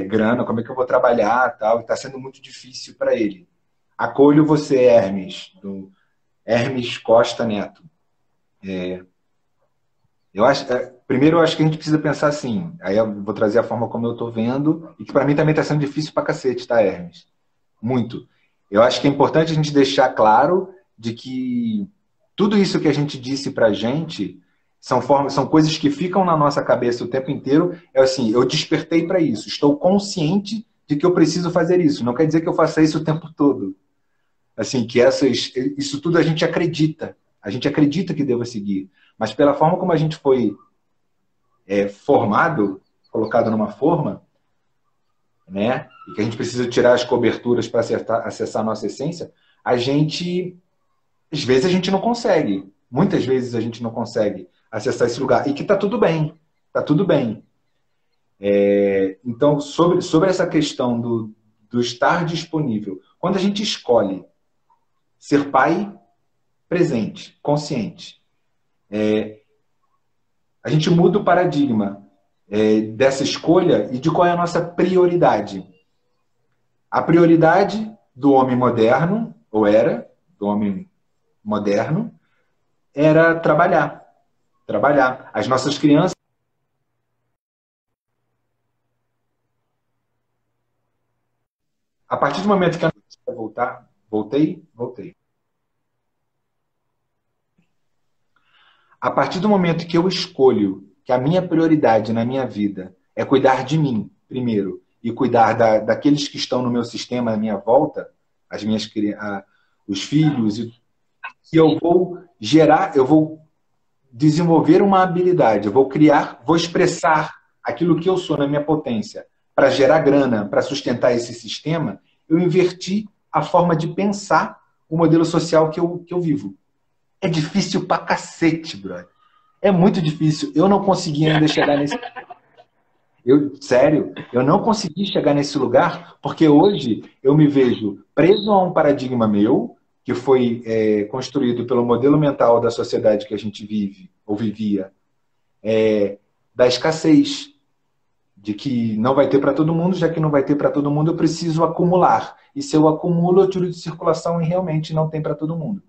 grana? Como é que eu vou trabalhar? Tal? Está sendo muito difícil para ele. Acolho você, Hermes, do Hermes Costa Neto. Primeiro, eu acho que a gente precisa pensar assim. Aí eu vou trazer a forma como eu estou vendo, e que para mim também está sendo difícil pra cacete, tá, Hermes? Muito. Eu acho que é importante a gente deixar claro de que tudo isso que a gente disse pra gente são coisas que ficam na nossa cabeça o tempo inteiro. É assim, eu despertei para isso, estou consciente de que eu preciso fazer isso. Não quer dizer que eu faça isso o tempo todo. Assim, que isso tudo a gente acredita. A gente acredita que deva seguir. Mas pela forma como a gente foi formado, colocado numa forma, né? E que a gente precisa tirar as coberturas para acessar a nossa essência, às vezes a gente não consegue. Muitas vezes a gente não consegue acessar esse lugar. E que está tudo bem. Está tudo bem. Então, sobre essa questão do estar disponível, quando a gente escolhe ser pai presente, consciente, a gente muda o paradigma dessa escolha e de qual é a nossa prioridade. A prioridade do homem moderno, ou era, do homem moderno, era trabalhar. Trabalhar. As nossas crianças... A partir do momento que a voltar, voltei. A partir do momento que eu escolho que a minha prioridade na minha vida é cuidar de mim, primeiro, e cuidar daqueles que estão no meu sistema, à minha volta, os filhos, e eu vou desenvolver uma habilidade, eu vou expressar aquilo que eu sou na minha potência para gerar grana, para sustentar esse sistema, eu inverti a forma de pensar o modelo social que eu vivo. É difícil pra cacete, brother. É muito difícil. Eu não consegui ainda chegar nesse... Sério, eu não consegui chegar nesse lugar porque hoje eu me vejo preso a um paradigma meu que foi construído pelo modelo mental da sociedade que a gente vive, ou vivia, da escassez, de que não vai ter para todo mundo, já que não vai ter para todo mundo, eu preciso acumular. E se eu acumulo, eu tiro de circulação e realmente não tem para todo mundo.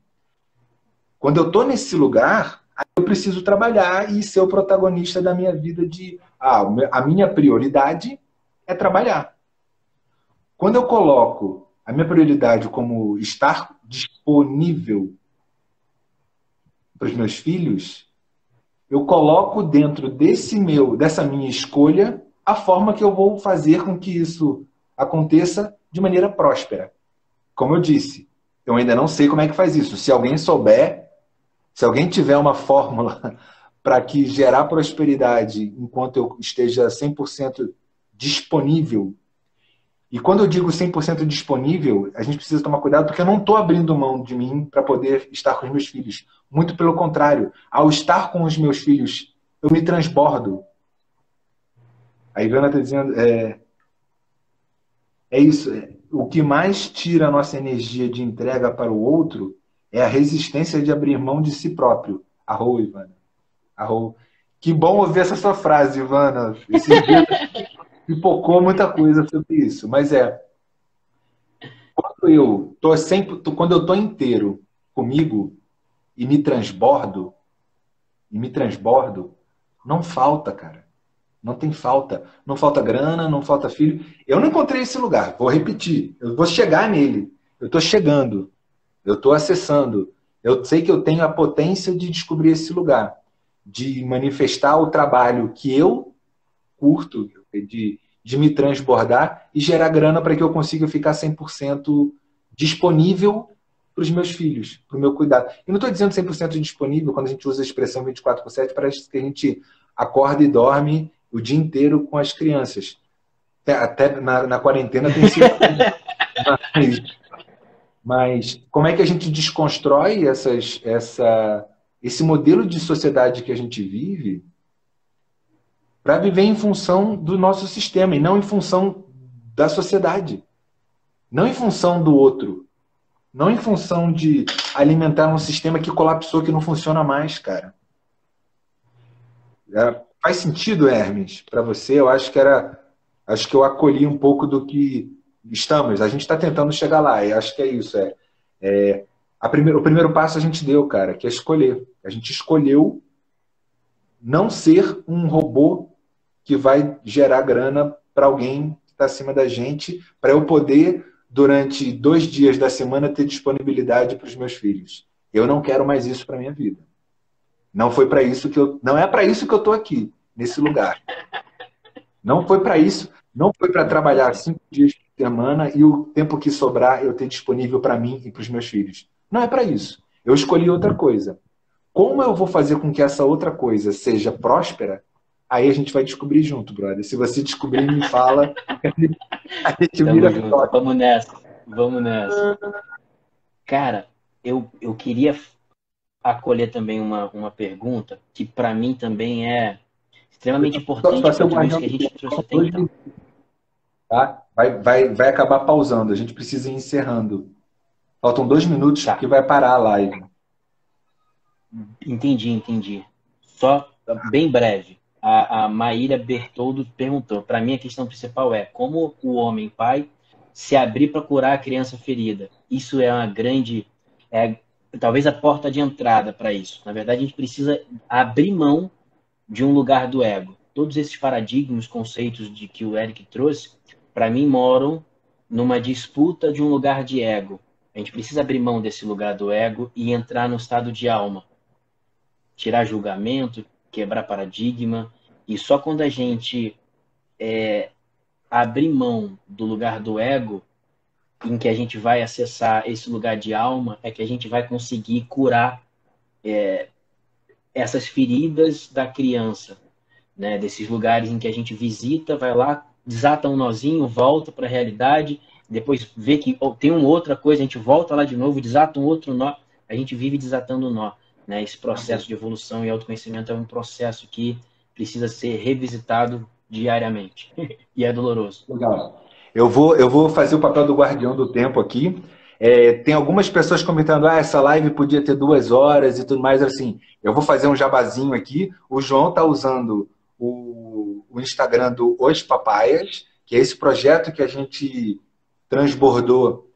Quando eu estou nesse lugar, eu preciso trabalhar e ser o protagonista da minha vida a minha prioridade é trabalhar. Quando eu coloco a minha prioridade como estar disponível para os meus filhos, eu coloco dentro dessa minha escolha a forma que eu vou fazer com que isso aconteça de maneira próspera. Como eu disse, eu ainda não sei como é que faz isso. Se alguém souber, se alguém tiver uma fórmula para que gerar prosperidade enquanto eu esteja 100% disponível. E quando eu digo 100% disponível, a gente precisa tomar cuidado porque eu não estou abrindo mão de mim para poder estar com os meus filhos. Muito pelo contrário. Ao estar com os meus filhos, eu me transbordo. A Ivana está dizendo... É isso. O que mais tira a nossa energia de entrega para o outro é a resistência de abrir mão de si próprio. Arro, Ivana. Arro. Que bom ouvir essa sua frase, Ivana. Esse dia pipocou muita coisa sobre isso. Mas quando eu estou inteiro comigo e me transbordo, não falta, cara. Não tem falta. Não falta grana, não falta filho. Eu não encontrei esse lugar. Vou repetir. Eu vou chegar nele. Eu estou chegando. Eu estou acessando. Eu sei que eu tenho a potência de descobrir esse lugar. De manifestar o trabalho que eu curto, de me transbordar e gerar grana para que eu consiga ficar 100% disponível para os meus filhos, para o meu cuidado. E não estou dizendo 100% disponível quando a gente usa a expressão 24/7, parece que a gente acorda e dorme o dia inteiro com as crianças. Até na quarentena tem sido... Mas como é que a gente desconstrói esse modelo de sociedade que a gente vive para viver em função do nosso sistema e não em função da sociedade. Não em função do outro. Não em função de alimentar um sistema que colapsou, que não funciona mais, cara. Faz sentido, Hermes, para você? Eu acho que acho que eu acolhi um pouco do que estamos. A gente está tentando chegar lá. E acho que é isso. O primeiro passo a gente deu, cara, que é escolher. A gente escolheu não ser um robô que vai gerar grana para alguém que está acima da gente, para eu poder, durante 2 dias da semana, ter disponibilidade para os meus filhos. Eu não quero mais isso para minha vida. Não foi para isso não é para isso que eu estou aqui, nesse lugar. Não foi para isso, não foi para trabalhar 5 dias por semana e o tempo que sobrar eu ter disponível para mim e para os meus filhos. Não é para isso. Eu escolhi outra coisa. Como eu vou fazer com que essa outra coisa seja próspera? Aí a gente vai descobrir junto, brother. Se você descobrir, me fala. A gente vira junto. Vamos nessa. Vamos nessa. Cara, eu queria acolher também uma pergunta que para mim também é extremamente importante para tudo isso que a gente trouxe até então. Tá? Vai acabar pausando. A gente precisa ir encerrando. Faltam 2 minutos que vai parar a live. Entendi. Só bem breve. A Maíra Bertoldo perguntou, para mim a questão principal é como o homem pai se abrir para curar a criança ferida. Isso é uma grande, talvez a porta de entrada para isso. Na verdade, a gente precisa abrir mão de um lugar do ego. Todos esses paradigmas, conceitos de que o Eric trouxe, para mim moram numa disputa de um lugar de ego. A gente precisa abrir mão desse lugar do ego e entrar no estado de alma. Tirar julgamento, quebrar paradigma, e só quando a gente abrir mão do lugar do ego, em que a gente vai acessar esse lugar de alma, é que a gente vai conseguir curar essas feridas da criança, né? Desses lugares em que a gente visita, vai lá, desata um nozinho, volta para a realidade, depois vê que tem uma outra coisa, a gente volta lá de novo, desata um outro nó, a gente vive desatando o nó. Né? Esse processo de evolução e autoconhecimento é um processo que precisa ser revisitado diariamente. E é doloroso. Legal. Eu vou fazer o papel do guardião do tempo aqui. Tem algumas pessoas comentando, essa live podia ter 2 horas e tudo mais. Assim, eu vou fazer um jabazinho aqui. O João está usando o Instagram do Os Papaias, que é esse projeto que a gente transbordou